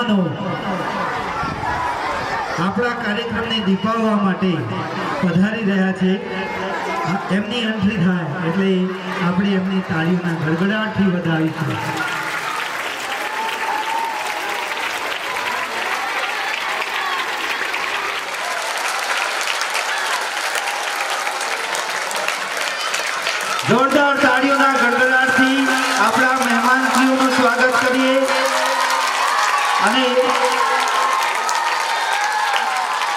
મહેમાનો આપણા કાર્યક્રમને દીપાવવા માટે પધારી રહ્યા છે. એમની એન્ટ્રી થાય એટલે આપણે એમની તાળીઓના ગડગડાટથી વધાવીશું. જોરદાર તાળીઓના ગડગડાટથી આપણા મહેમાનશ્રીઓનું સ્વાગત કરીએ અને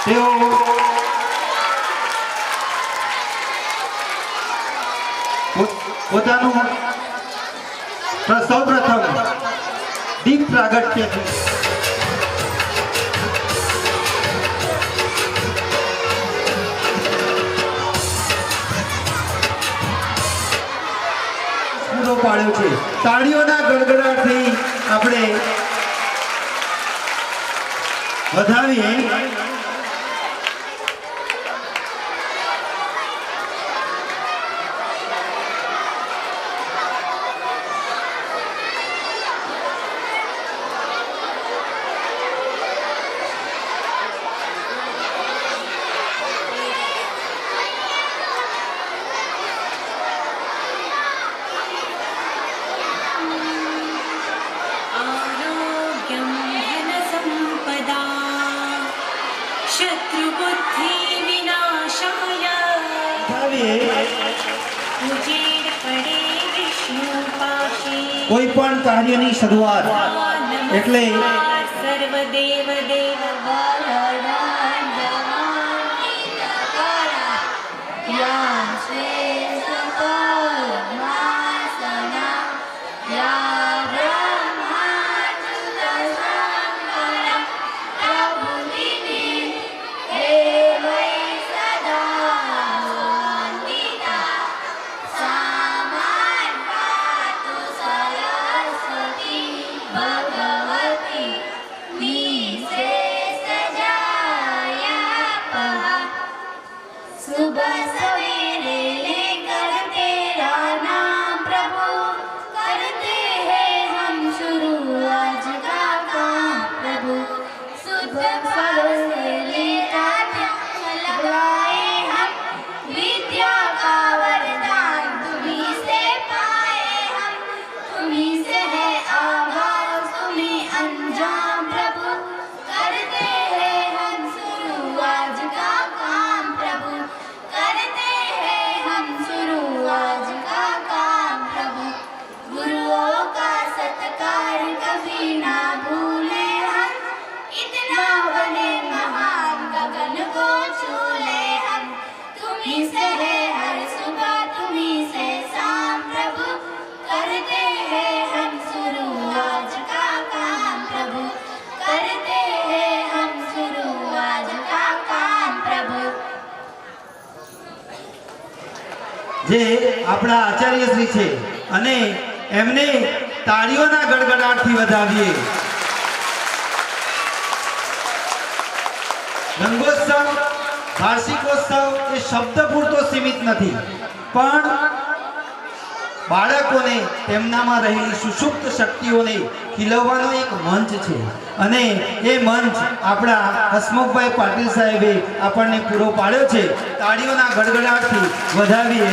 તેઓ પોતાનું સૌપ્રથમ દીપ પ્રાગટ્ય પાડ્યો છે. તાળીઓના ગડગડાટથી આપણે વધાવીએ. કોઈ પણ કાર્યની શરૂઆત એટલે સર્વદેવ દેવ જે આપણા આચાર્યશ્રી છે અને એમને તાળીઓના ગડગડાટથી વધાવીએ. રંગોત્સવ વાર્ષિકોત્સવ એ શબ્દ પૂરતો સીમિત નથી, પણ બાળકોને તેમનામાં રહેલી સુષુપ્ત શક્તિઓને ખીલવવાનો એક મંચ છે અને એ મંચ આપણા હસમુખભાઈ પાટીલ સાહેબે આપણને પૂરો પાડ્યો છે. તાળીઓના ગડગડાટથી વધાવીએ.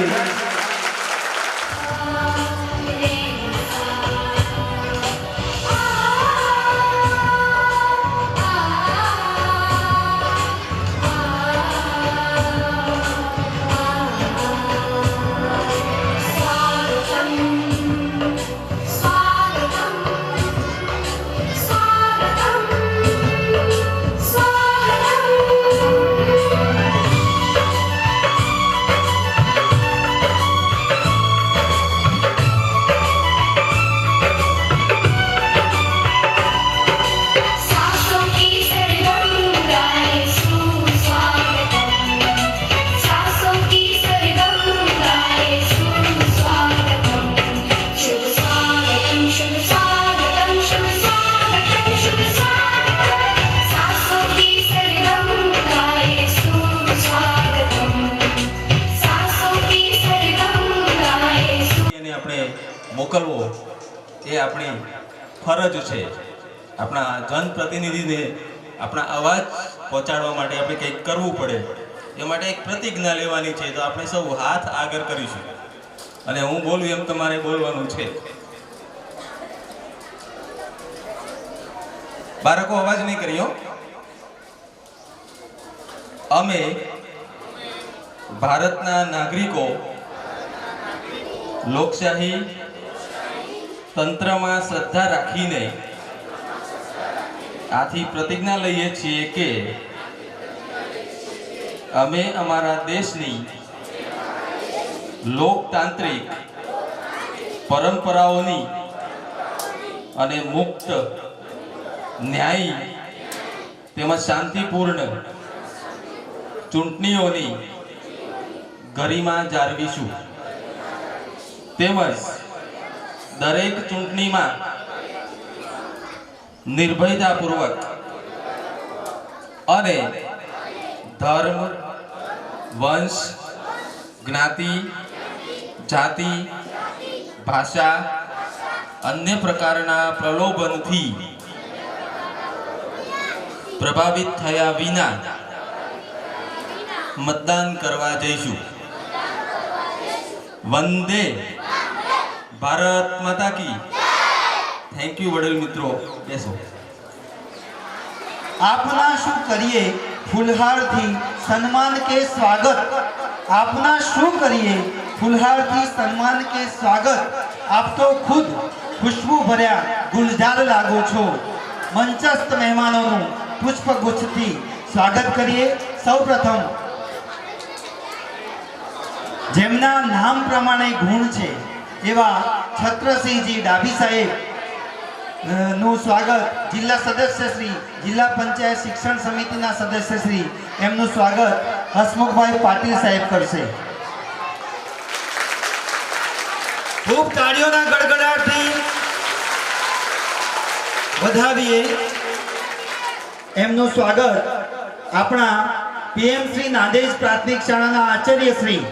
મોકલવો એ આપણી ફરજ છે. આપણા જનપ્રતિનિધિને આપણા અવાજ પહોંચાડવા માટે આપણે કંઈક કરવું પડે, એ માટે એક પ્રતિજ્ઞા લેવાની છે. તો આપણે સૌ હાથ આગળ કરીશું અને હું બોલું એમ તમારે બોલવાનું છે. બાળકો અવાજ નહીં કર્યો. અમે ભારતના નાગરિકો લોકશાહી તંત્રમાં શ્રદ્ધા રાખીને આથી પ્રતિજ્ઞા લઈએ છીએ કે અમે અમારા દેશની લોકતાંત્રિક પરંપરાઓની અને મુક્ત, ન્યાયી તેમજ શાંતિપૂર્ણ ચૂંટણીઓની ગરિમા જાળવીશું, તેમજ દરેક ચૂંટણીમાં નિર્ભયતાપૂર્વક અને ધર્મ, વંશ, જ્ઞાતિ, જાતિ, ભાષા, અન્ય પ્રકારના પ્રલોભનથી પ્રભાવિત થયા વિના મતદાન કરવા જઈશું. વંદે ભારત માતા કી. થેન્ક યુ વડીલ મિત્રો. બેસો. આપના શું કરીએ ફુલહારથી સન્માન કે સ્વાગત. આપના શું કરીએ ફુલહારથી સન્માન કે સ્વાગત. આપ તો ખુદ ખુશ્બુ ભર્યા ગુલજાર લાગો છો. મંચસ્થ મહેમાનોનું પુષ્પગુચ્છથી સ્વાગત કરીએ. સૌપ્રથમ જેમના નામ પ્રમાણે ગુણ છે એવા છત્રસિંહજી ડાભી સાહેબ નું સ્વાગત જિલ્લા સદસ્ય શ્રી, જિલ્લા પંચાયત શિક્ષણ સમિતિના સદસ્ય શ્રી, એમનું સ્વાગત હસમુખભાઈ પાટીલ સાહેબ કરશે. ખૂબ તાળીઓના ગડગડાટથી વધાવીએ એમનું સ્વાગત આપણા પીએમ શ્રી નાદેજ પ્રાથમિક શાળાના આચાર્ય શ્રી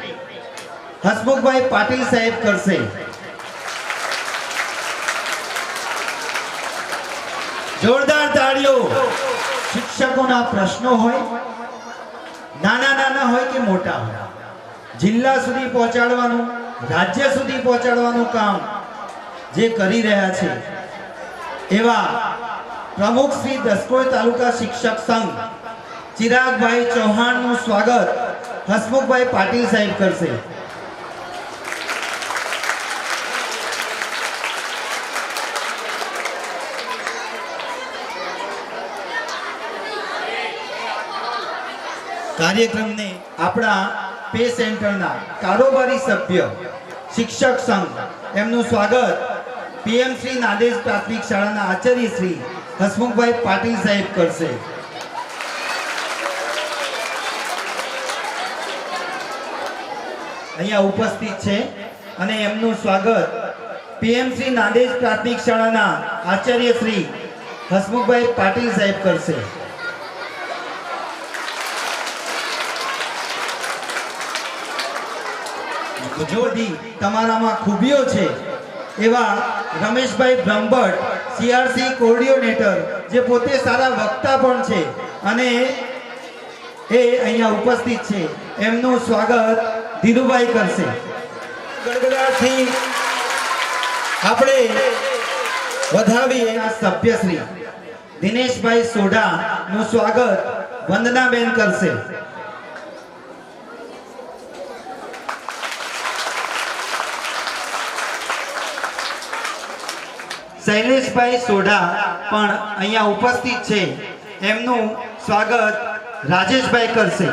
હસમુખભાઈ પાટીલ સાહેબ કરશે. જોરદાર તાળીઓ. શિક્ષકોના પ્રશ્નો હોય, નાના નાના હોય કે મોટા હોય, જિલ્લા સુધી પહોંચાડવાનું, રાજ્ય સુધી પહોંચાડવાનું કામ જે કરી રહ્યા છે એવા પ્રમુખ શ્રી દસકોઈ તાલુકા શિક્ષક સંઘ ચિરાગભાઈ ચૌહાણનું સ્વાગત હસમુખભાઈ પાટીલ સાહેબ કરશે. કાર્યક્રમને આપણા પે સેન્ટરના કારોબારી સભ્ય શિક્ષક સંઘ એમનું સ્વાગત પીએમ શ્રી નાદેજ પ્રાથમિક શાળાના આચાર્ય શ્રી હસમુખભાઈ પાટીલ સાહેબ કરશે. અહીંયા ઉપસ્થિત છે અને એમનું સ્વાગત પીએમ શ્રી નાદેજ પ્રાથમિક શાળાના આચાર્ય શ્રી હસમુખભાઈ પાટીલ સાહેબ કરશે. જો તમારામાં ખૂબીઓ છે એવા રમેશભાઈ બ્રહ્મભટ્ટ, સીઆરસી કોઓર્ડિનેટર, જે પોતે સારા વક્તા પણ છે અને એ અહીંયા ઉપસ્થિત છે, એમનું સ્વાગત ધીરુભાઈ કરશે. ગડગડાટથી આપણે વધાવીએ આ સભ્યશ્રી દિનેશભાઈ સોઢાનું સ્વાગત વંદનાબેન કરશે. શૈલેષભાઈ સોઢા પણ અહીંયા ઉપસ્થિત છે, એમનું સ્વાગત રાજેશભાઈ કરશે.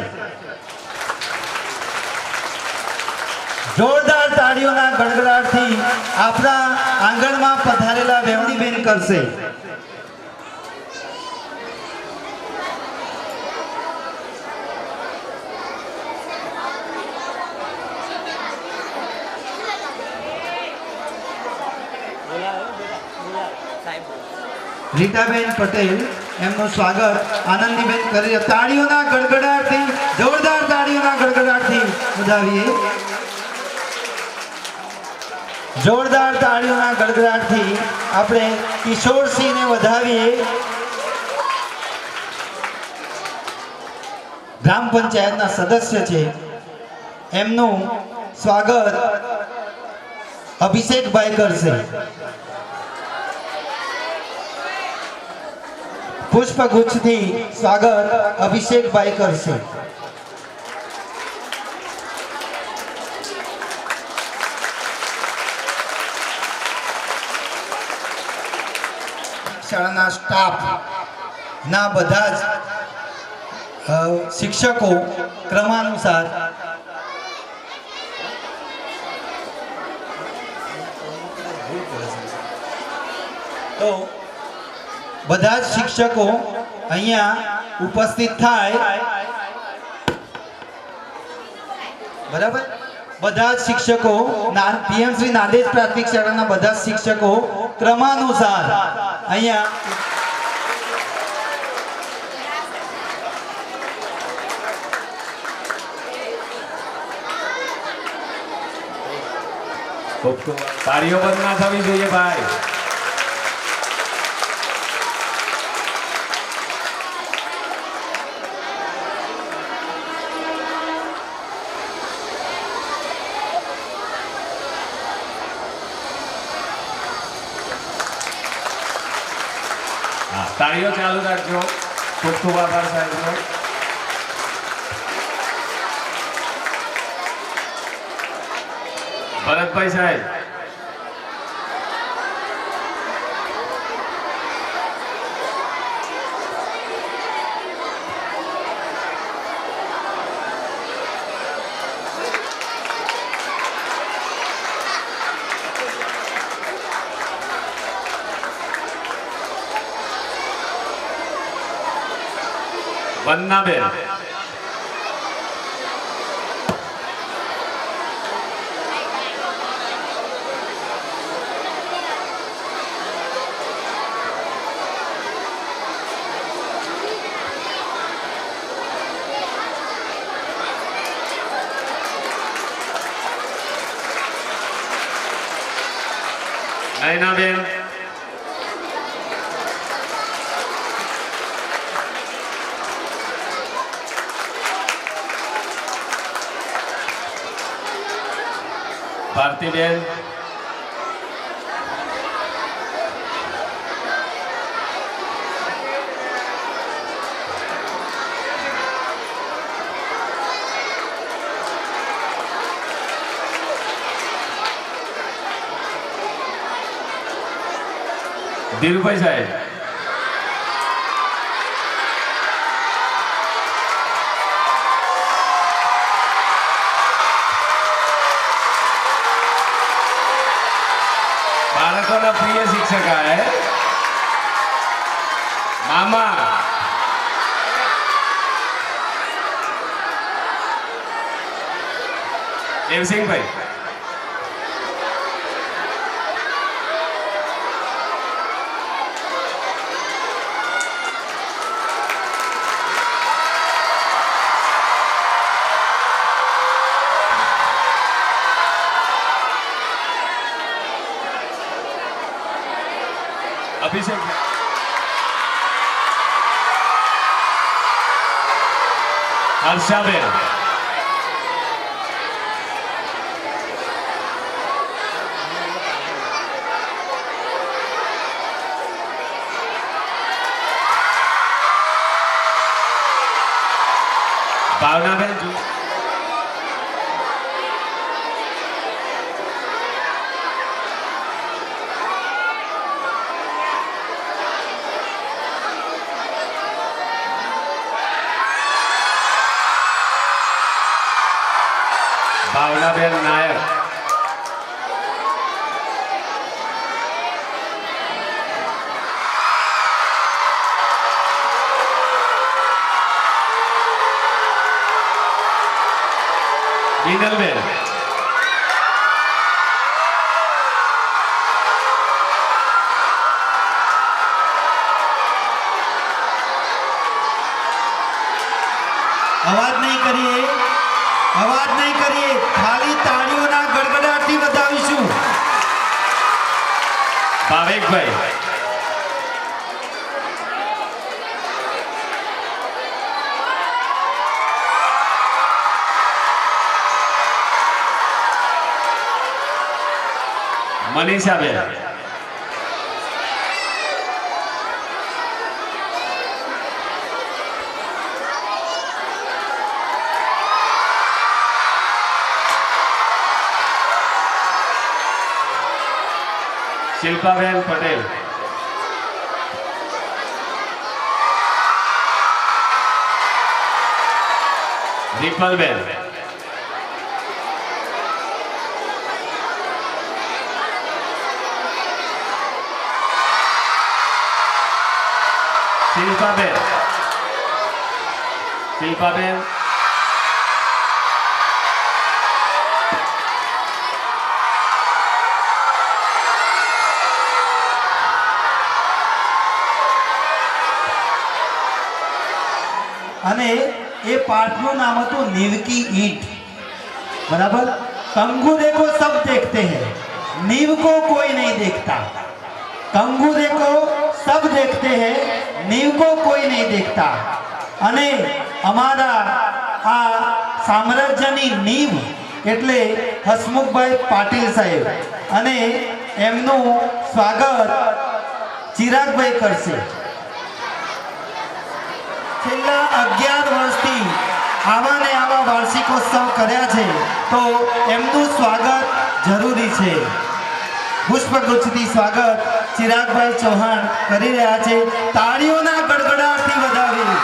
જોરદાર તાળીઓના ગડગડાટથી આપણા આંગણમાં પધારેલા વેવણીબેન કરશે. રીટાબેન પટેલ એમનું સ્વાગત આનંદીબેન કરી. તાળીઓના ગડગડાટથી, જોરદાર તાળીઓના ગડગડાટથી વધાવીએ. જોરદાર તાળીઓના ગડગડાટથી આપણે કિશોરસિંહને વધાવીએ. ગ્રામ પંચાયતના સદસ્ય છે, એમનું સ્વાગત અભિષેકભાઈ કરશે. પુષ્પગુચ્છથી સ્વાગત અભિષેકભાઈ કરશે. શાળાના સ્ટાફ ના બધા જ શિક્ષકો ક્રમાનુસાર તો બધા જ શિક્ષકો અહીંયા ઉપસ્થિત થાય. બરાબર, બધા જ શિક્ષકો પીએમ શ્રી નાદેજ પ્રાથમિક શાળાના બધા જ શિક્ષકો ક્રમાનુસાર અહીંયા તાળીઓ બંધ ના થવી જોઈએ ભાઈ. તાળીઓ ચાલુ રાખજો. ખૂબ ખૂબ આભાર સાહેબનો. ભરતભાઈ સાહેબ, વંદનાબેન, નયનાબેન, ભારતીબેન, ધીરુભાઈ સાહેબ, બાળકોના પ્રિય શિક્ષક હે મામા. દેવસિંહભાઈ, અભિષેક, હર્ષાબેન, ભાવનાબેન, ભાવનાબેન નાયક, બીનલબેન, અવાજ નહીં કરીએ, ખાલી તાળીઓના ગડગડાટથી બતાવીશું. ભાવિકભાઈ. મનીષાબેન. શિલ્પાબેન પટેલ. દીપલબેન. શિલ્પાબેન. શિલ્પાબેન. અને એ પાઠનું નામ હતું नींव की ईंट। बराबर। कंगू देखो सब देखते हैं, नींव को कोई नहीं देखता। कंगू देखो सब देखते हैं, नींव को कोई नहीं देखता। અને અમારા આ સામ્રાજ્યની નીવ એટલે હસમુખભાઈ પાટીલ સાહેબ, અને એમનું સ્વાગત ચિરાગભાઈ કરશે। છેલ્લા 11 વર્ષથી આવા ને આવા વાર્ષિકોત્સવ કર્યા છે, તો એમનું સ્વાગત જરૂરી છે। પુષ્પગુચ્છથી સ્વાગત ચિરાગભાઈ ચૌહાણ કરી રહ્યા છે। તાળીઓના ગડગડાટથી વધાવી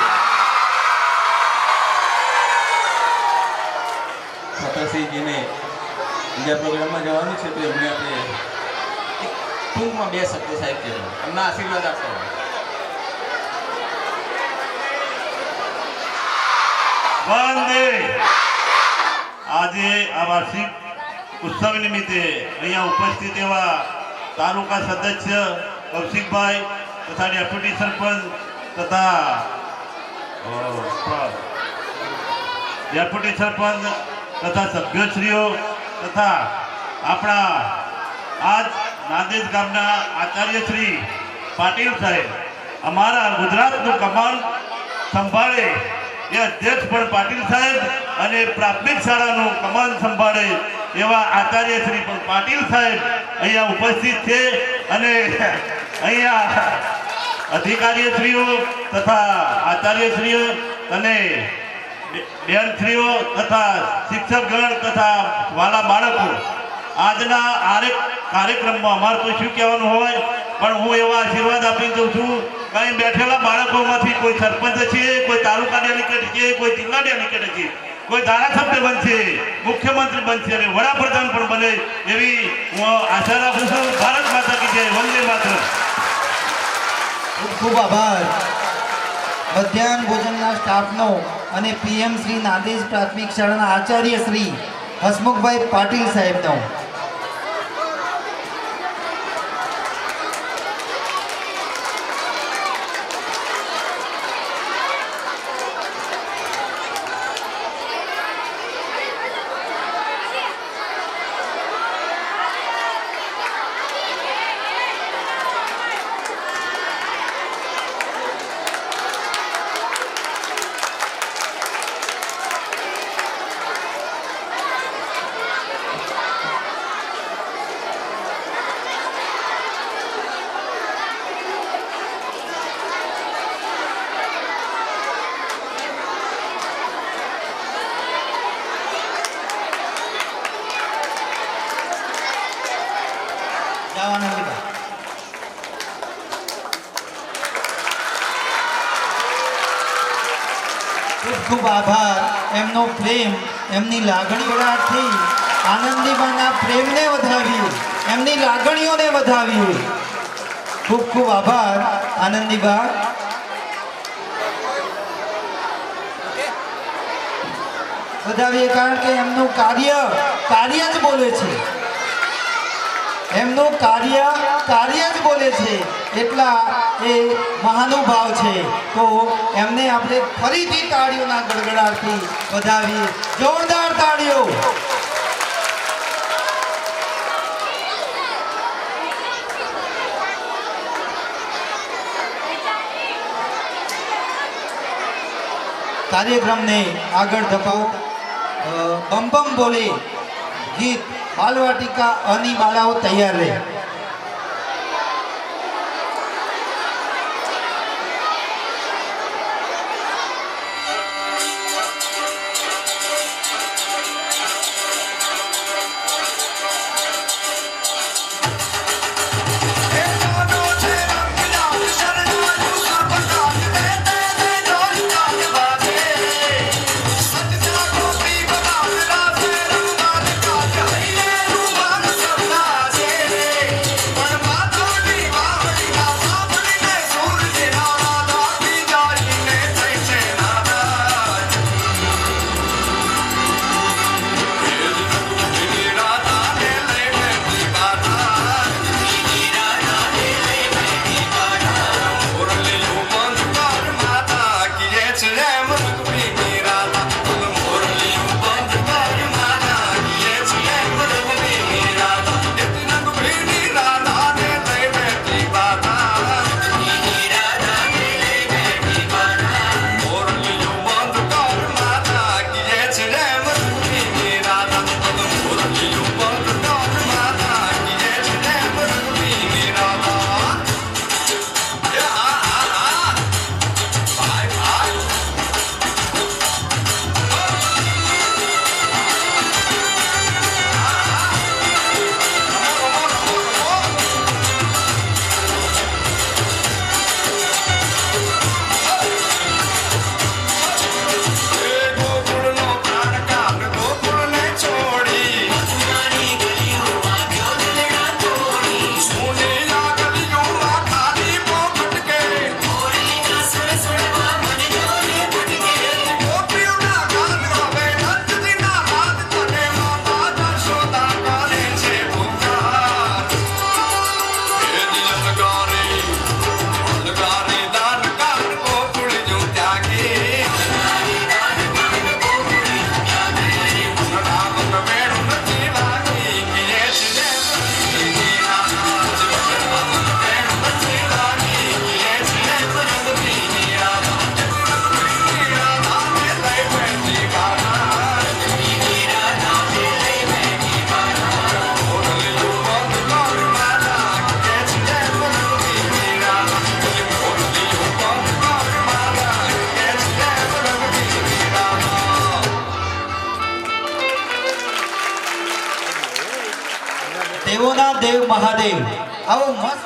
ફતસિંહજીને બીજા પ્રોગ્રામમાં જવાનું છે, તો એમને આપણે ટૂંકમાં 2 શબ્દો સાહેબ કહેજો, એમના આશીર્વાદ આપો। વંદે। આજે આ વાર્ષિક ઉત્સવ નિમિત્તે અહીંયા ઉપસ્થિત એવા તાલુકા સદસ્ય કૌશિકભાઈ તથા ડેપ્યુટી સરપંચ તથા ડેપ્યુટી સરપંચ તથા સભ્યશ્રીઓ તથા આપણા આજ નાંદેજ ગામના આચાર્ય શ્રી પાટીલ સાહેબ, અમારા ગુજરાતનું કમાન સંભાળે એ અધ્યક્ષ પણ પાટીલ સાહેબ, અને પ્રાથમિક શાળાનું કમાન સંભાળે એવા આચાર્ય શ્રી પણ પાટીલ સાહેબ અહીંયા ઉપસ્થિત છે। અને અહીંયા અધિકારીશ્રીઓ તથા આચાર્યશ્રીઓ અને બેનશ્રીઓ તથા શિક્ષકગણ તથા વાલા બાળકો, આજના કાર્યક્રમમાં અમારે તો શું કહેવાનું હોય, પણ હું એવા આશીર્વાદ આપી દઉં છું કે અહીં બેઠેલા બાળકોમાંથી કોઈ સરપંચ છે, કોઈ તાલુકા ડેલિકેટ છે, કોઈ જિલ્લા ડેલિકેટ છે, કોઈ ધારાસભ્ય બનશે, મુખ્યમંત્રી બનશે અને વડાપ્રધાન પણ બને એવી હું આશા રાખું છું। ભારત માતા કી જય, વંદે માતરમ। ખૂબ ખૂબ આભાર મધ્યાહન ભોજનના સ્ટાફનો અને પીએમ શ્રી નાંદેજ પ્રાથમિક શાળાના આચાર્ય શ્રી હસમુખભાઈ પાટીલ સાહેબનો। ખૂબ ખૂબ આભાર। એમનો પ્રેમ, એમની લાગણીઓથી આનંદીબાના પ્રેમને વધાવ્યું, એમની લાગણીઓને વધાવ્યું। ખૂબ ખૂબ આભાર આનંદીબા। વધાવીએ કારણ કે એમનું કાર્ય જ બોલે છે, એમનું કાર્ય જ બોલે છે, એટલા એ મહાનુભાવ છે। તો એમને આપણે ફરીથી તાળીઓના ગડગડાટથી વધાવીએ, જોરદાર તાળીઓ। કાર્યક્રમને આગળ ધપાવો. બમ બમ બોલે ગીત બાલવાટિકા અની બાળાઓ તૈયાર રહે. દેવોના દેવ મહાદેવ આવો મસ્ત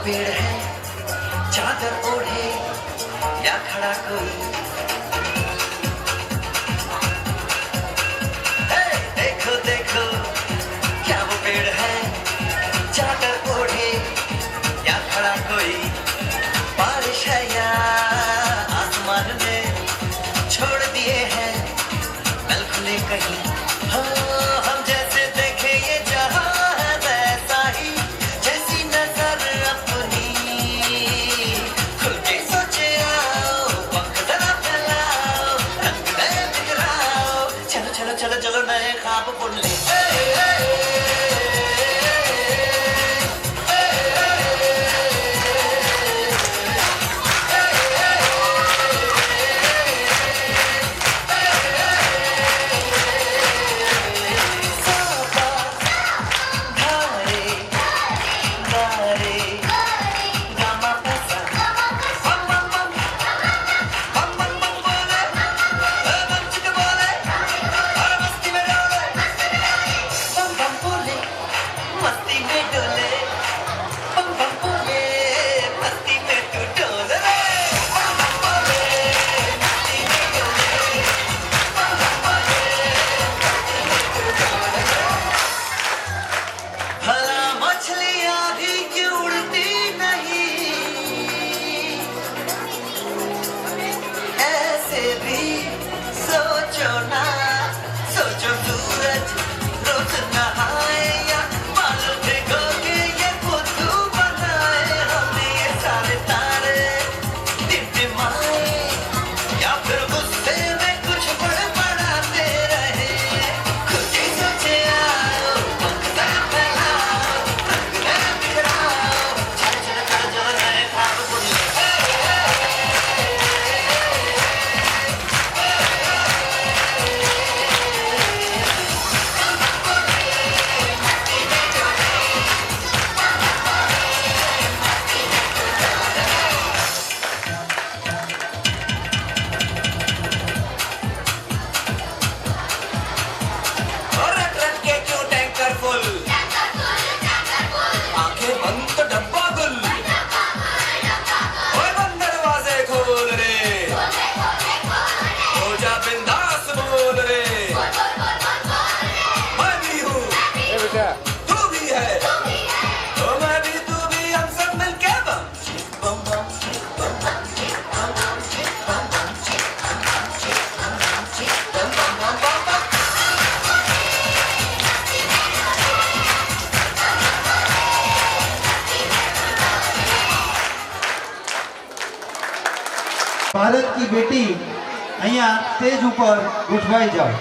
पेड़ है चादर ओढ़े या खड़ा कोई देखो देखो क्या वो पेड़ है चादर ओढ़े या खड़ा कोई बारिश है या आसमान में छोड़ दिए हैं नल खुले कहीं हम जैसे देखे ये जहां है वैसा ही जैसी नजर अपनी खुल के सोचे आओ वक्त जरा फैलाओ रंग नए बिखराओ चलो चलो चलो चलो नए ख्वाब बुन ले ભારત કી બેટી અહીંયા સ્ટેજ ઉપર ઉઠવાઈ જાઓ.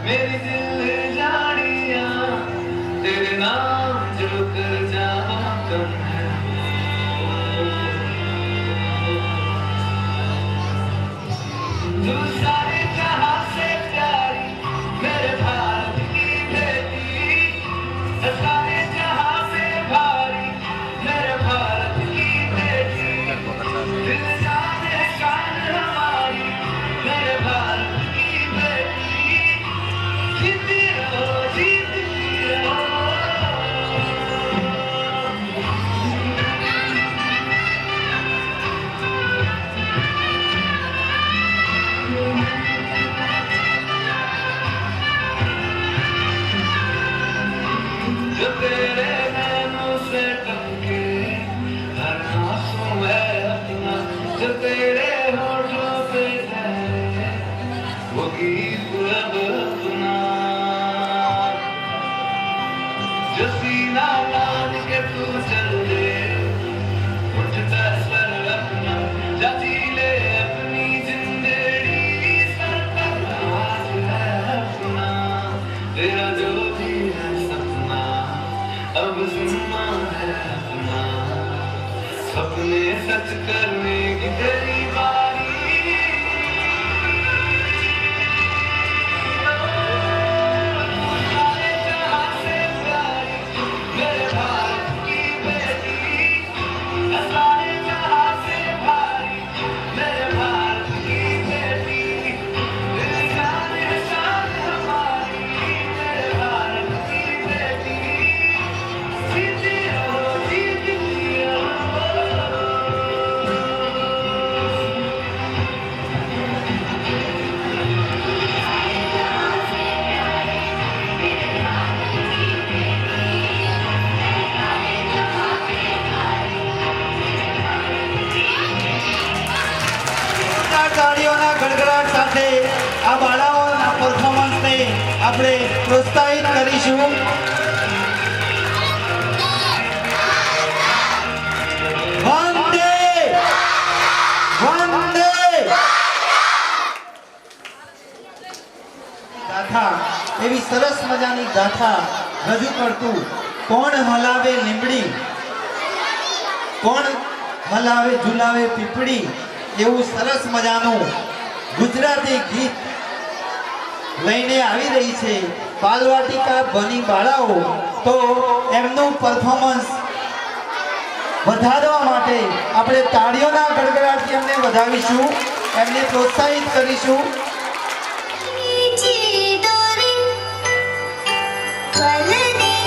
मेरी दिल जानिया तेरे नाम जो कर जावा कम है तू सारे जहां से प्यारी मेरे भारत की बेटी सारे जहां से भारी मेरे भारत की बेटी दिल जाने शान हमारी मेरे भारत की बेटी जीती रहो जीती रहो जो तेरे नैनों से टपके हर आंसू है अपना जो तेरे होठों पे ठहरे वो गीत अब अपना जो सीना तान के तू चल दे उठता सर अपना जाती ले अपनी जिंदगी सर पर आज है अपना तेरा जो भी है सपना अब जिम्मा है अपना सपने सच करने की तेरी बारी सारे जहां से प्यारी मेरे भारत की बेटी सारे जहां से भारी मेरे भारत की बेटी दिल जाने शान हमारी मेरे भारत की बेटी जीती रहो जीती रहो તાળીઓના ગડગડાટ સાથે આ બાળાઓના પરફોર્મન્સને આપણે પ્રોત્સાહિત કરીશું. વંદે વંદે ગાથા એવી સરસ મજાની ગાથા રજૂ કરતું કોણ હલાવે લીમડી કોણ હલાવે ઝુલાવે પીપળી એવું સરસ મજાનું ગુજરાતી ગીત લઈને આવી રહી છે બાલવાટિકા બની બાળાઓ. તો એમનું પરફોર્મન્સ વધારવા માટે આપણે તાળીઓના ગડગડાટથી એમને વધાવીશું, એમને પ્રોત્સાહિત કરીશું. मेरी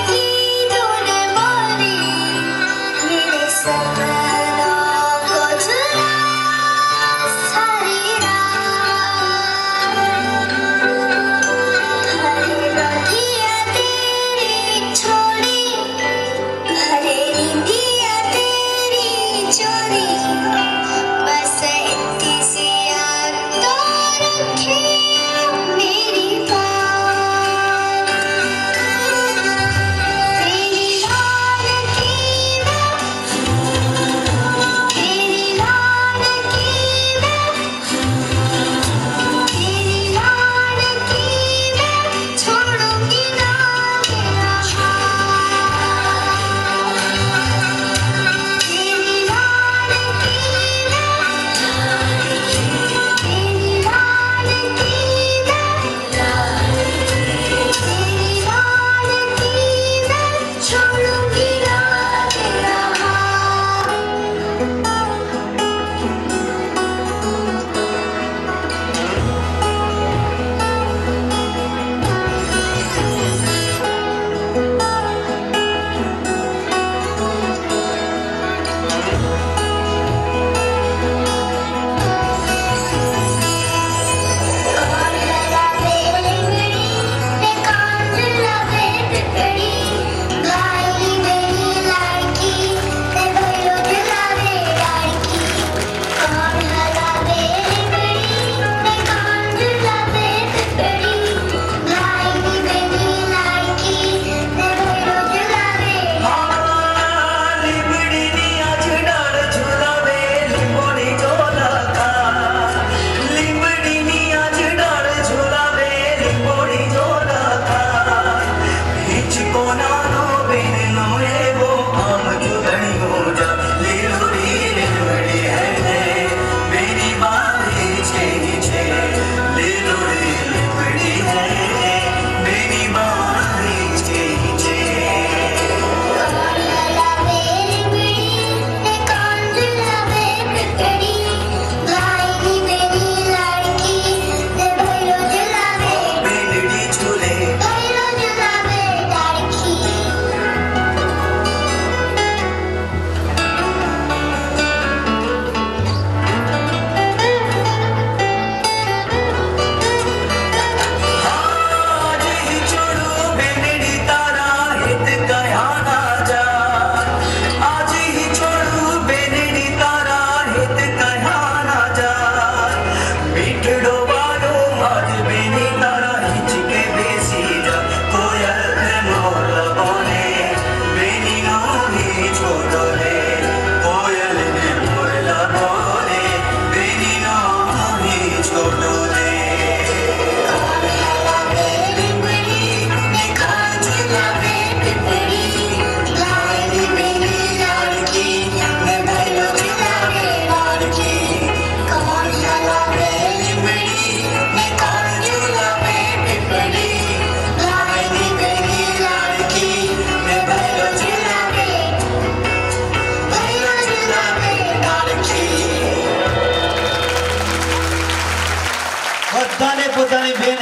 બધાને પોતાની બેન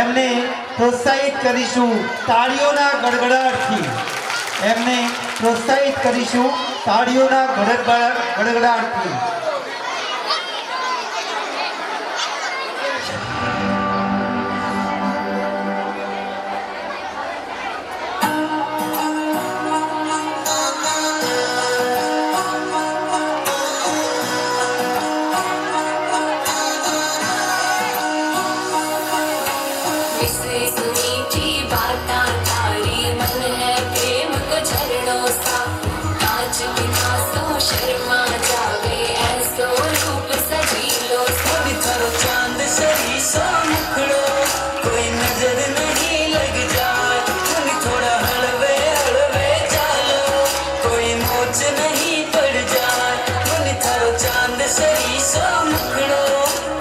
એમને પ્રોત્સાહિત કરીશું તાળીઓના ગડગડાટથી. એમને પ્રોત્સાહિત કરીશું તાળીઓના ગડગડાટથી. विशेष मीठी बातें थारी मन है प्रेम को झरनों सा कांच बिना सो शर्मा जावे ऐसो रूप सजीलो कभी थारो चांद सरी सा मुखड़ो कोई नजर नहीं लग जाए तुम थोड़ा हलवे हलवे चालो कोई मोच नहीं पड़ जाए तुम थारो चांद सरी सा मुखड़ो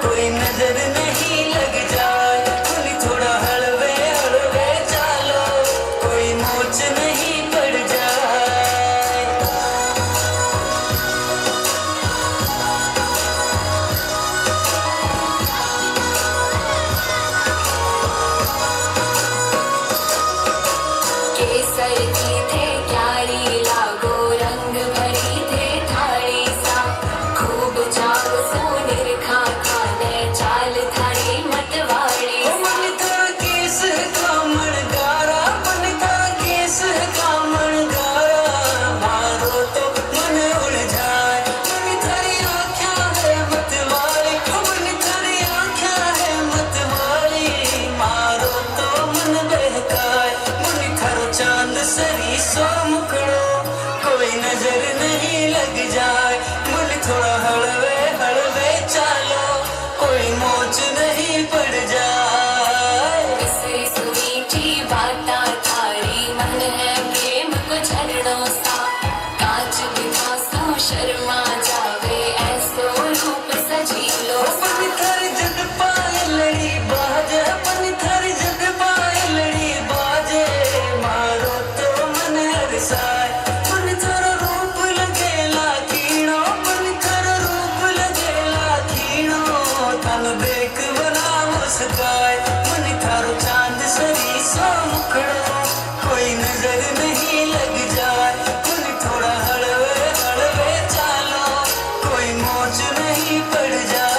कोई नजर नहीं लग जाए तुम थोड़ा हलवे हलवे चालो कोई मोच नहीं पड़ जाए केसर की थे क्यारी लागो रंग भरी थे थारी सा खूब जाग सोनेर खा खाने चाल थारी मतवाड़ी मन था केस कामण गारा मन था केस कामण गारा मारो तो मन उड़ जाए मन थारी आँखा है मतवाली मन थारी आँखा है मतवाली मारो तो मन बहकाए मन थारो चांद सरी सो मुखड़ो कोई नजर नहीं लग जाए मन थोड़ा हलवे हलवे चालो कोई मोच नहीं पड़ जाए विशेष मीठी बातें थारी मन है प्रेम को झरनों सा कांच बिना सो शर्मा जावे ऐसो रूप सजीलो अपन थर जग पाए लड़ी बाजे अपन थर जग पाए लड़ी बाजे मारो तो मन हरसाए मन थारो रूप लगेला कीणो मन थारो रूप लगेला कीणो तन देख बना मुस्काए मन थारो चांद सरी सो मुखड़ो कोई नजर नहीं लग जाए मन थोड़ा हलवे हलवे चालो कोई मोच नहीं पड़ जाए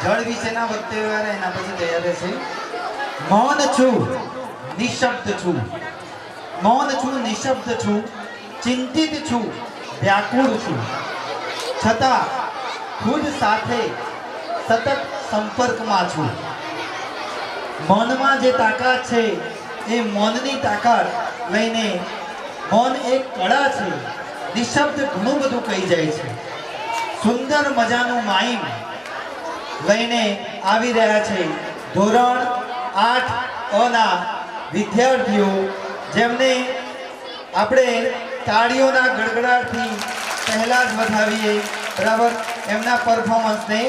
જળ વિશેના વક્તવ્ય એના પછી તૈયાર રહેશે. મૌન છું નિશબ્દ છું, મૌન છું નિશબ્દ છું, ચિંતિત છું વ્યાકુળ છું, છતાં ખુદ સાથે સતત સંપર્કમાં છું. મૌનમાં જે તાકાત છે એ મૌનની તાકાત લઈને મૌન એક કળા છે. નિશબ્દ ઘણું બધું કહી જાય છે. સુંદર મજાનું માઈમ લઈને આવી રહ્યા છે ધોરણ 8 ના વિદ્યાર્થીઓ, જેમને આપણે તાળીઓના ગડગડાટથી પહેલા જ વધાવીએ. બરાબર, એમના પરફોર્મન્સને.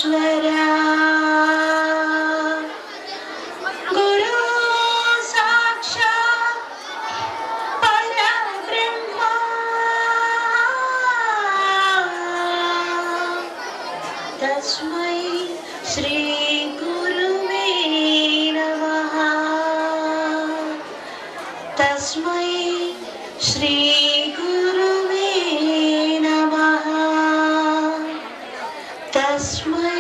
ईश्वरा गुरु साक्षात् परब्रह्मा तस्मै श्री गुरुवे नमः तस्मै श्री गुरुवे नमः तस्मै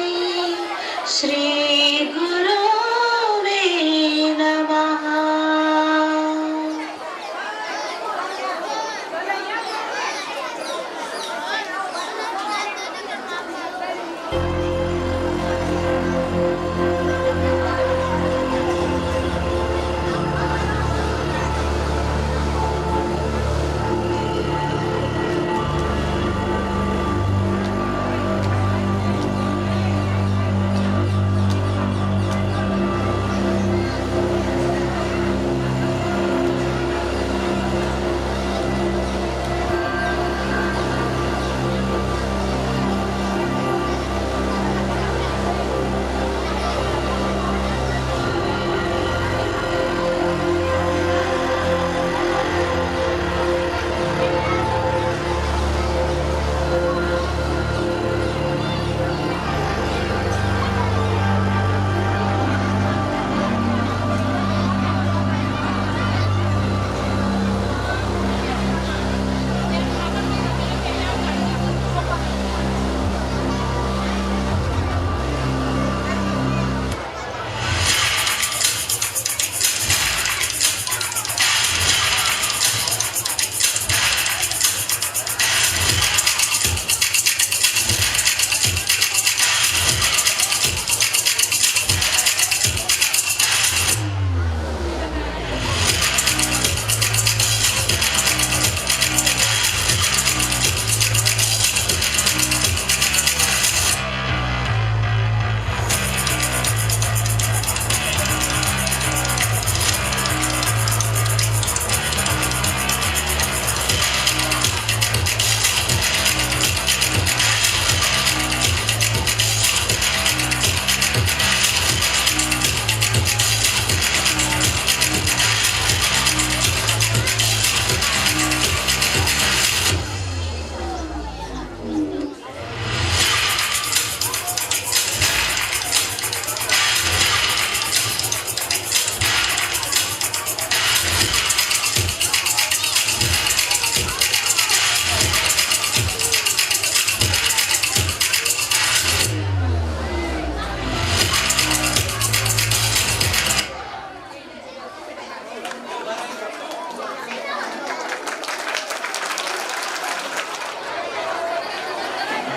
श्री गुरुवे नमः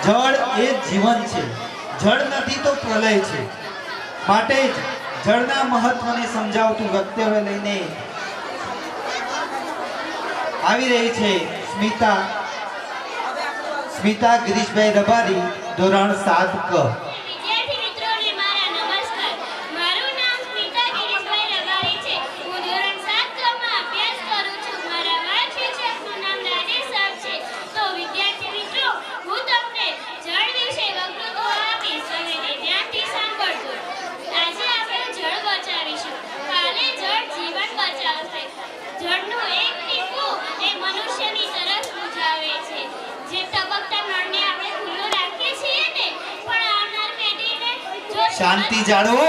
જળ એ જીવન છે. જળ નથી તો પ્રલય છે. માટે જ જળના મહત્વને સમજાવતું વક્તવ્ય લઈને આવી રહી છે સ્મિતા ગિરીશભાઈ રબારી, ધોરણ 7 ક. વિદ્યાર્થી મિત્રોને મારા નમસ્કાર. મારું નામ સ્મિતા ગિરીશભાઈ રબારી છે. હું ધોરણ 7 ક માં અભ્યાસ કરું છું. મારા વાદ શિક્ષકનું નામ રાજેશ સર છે. તો વિદ્યાર્થી મિત્રો, હું તમને જળ વિશે વક્તૃત્વ આપીશ અને તે ધ્યાનથી સાંભળજો. આજે આપણે જળ બચાવીશું. કાલે જળ જીવન બચાવશે. જળનું એક ટીપું એ મનુષ્યની તરસ બુઝાવે છે. જે ટપકતા નળને આપણે ખુલ્લો રાખીએ છીએ ને, પણ આવનાર પેઢીને જો શાંતિ જાળવો.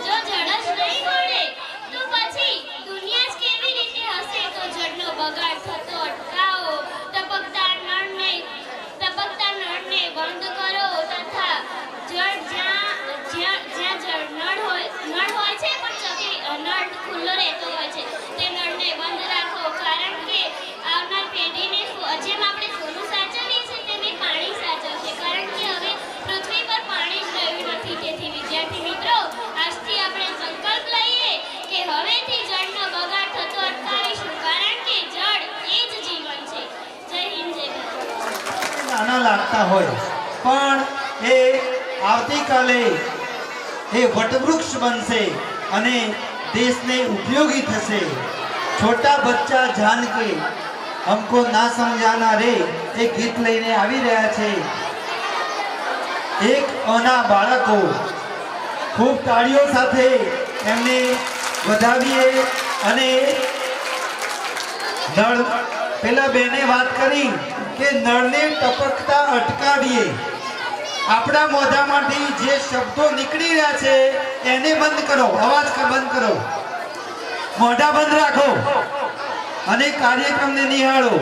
જો જળ જ નહીં મળે તો પછી દુનિયા જ કેવી રીતે હશે? તો જળનો બગાડ થતો અટકાવો. ટપકતા નળને બંધ કરો તથા જળ જ્યાં જળ નળ હોય છે પણ નળ ખુલ્લો રહેતો હોય છે, તે નળને બંધ રાખો. કારણ કે આવનાર પેઢીને જેમ આપણે સોનું સાચવીએ છીએ તેમ પાણી સાચવશે. કારણ કે હવે પૃથ્વી પર પાણી જ રહ્યું નથી. તેથી વિદ્યાર્થી મિત્રો, આજથી આપણે સંકલ્પ લઈએ કે હવેથી જળનો બગાડ થતો અટકાવીશું. કારણ કે જળ એ જ જીવન છે. જય હિન્દ, જય ભારત. નાના લાગતા હોય પણ એ આવતીકાલે એ વટવૃક્ષ બનશે અને દેશને ઉપયોગી થશે. છોટા બચ્ચા જાન કે हमको ना समझाना रे એ ગીત લઈને આવી રહ્યા છે. એક અના બાળકો ખૂબ તાળીઓ સાથે એમને વધાવીએ અને નળ પેલા બેને વાત કરી કે નળને ટપકતા અટકાવીએ. આપણા મોઢામાંથી જે શબ્દો નીકળી રહ્યા છે એને બંધ કરો, અવાજ બંધ કરો, મોઢા બંધ રાખો અને કાર્યક્રમને નિહાળો.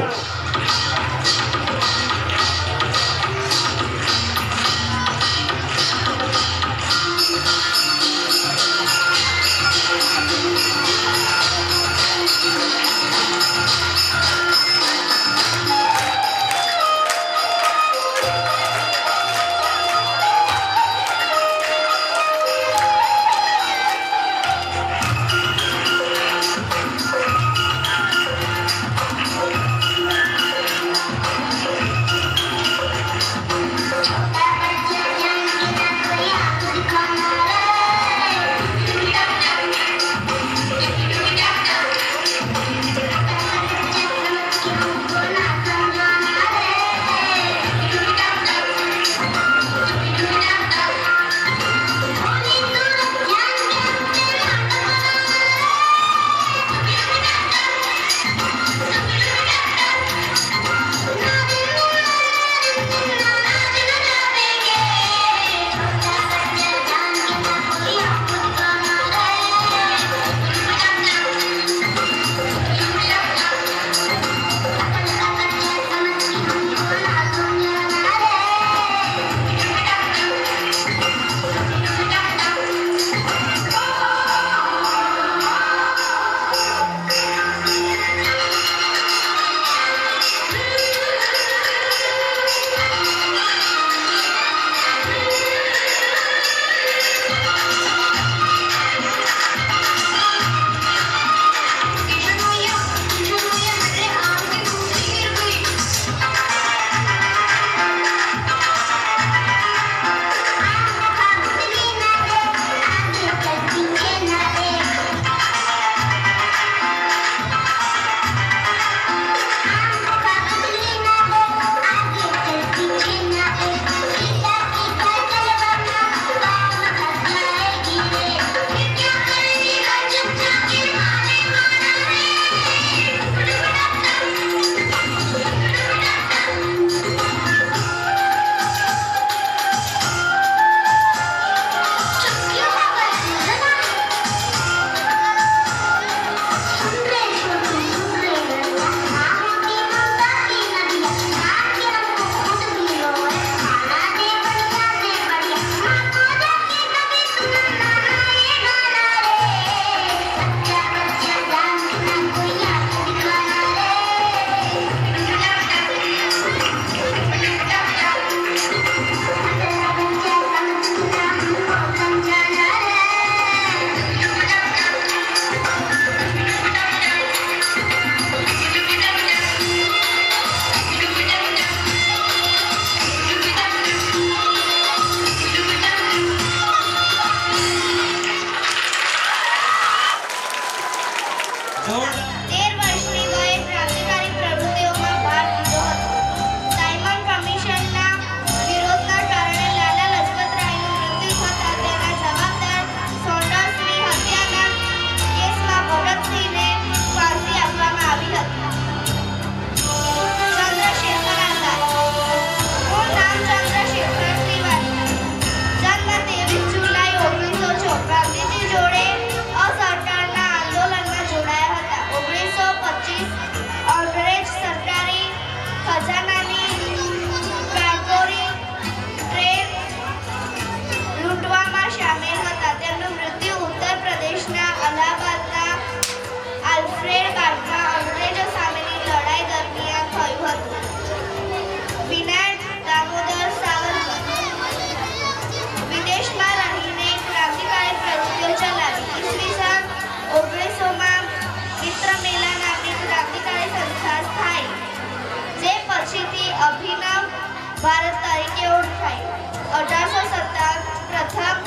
ભારત તરીકે ઓળખાય. 1857 પ્રથમ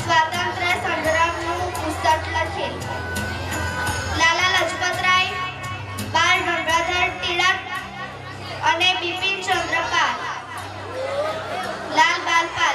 સ્વાતંત્ર્ય સંગ્રામનું પુસ્તક લખેલ. લાલા લજપતરાય, બાળ ગંગાધર તિલક અને બિપિન ચંદ્ર પાલ, લાલ બાલ પાલ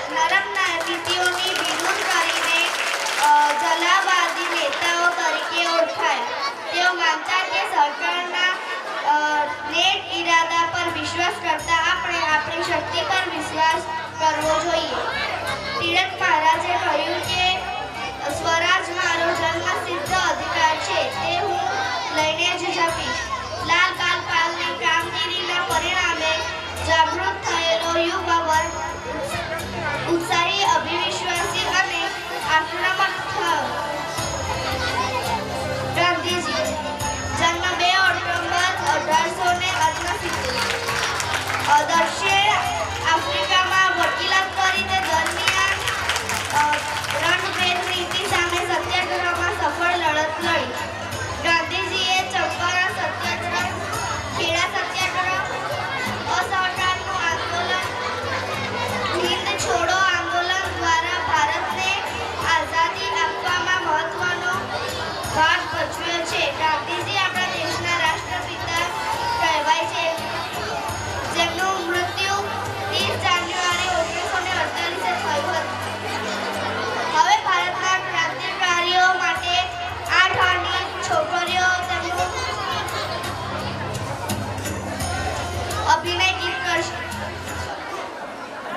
સાત પચવે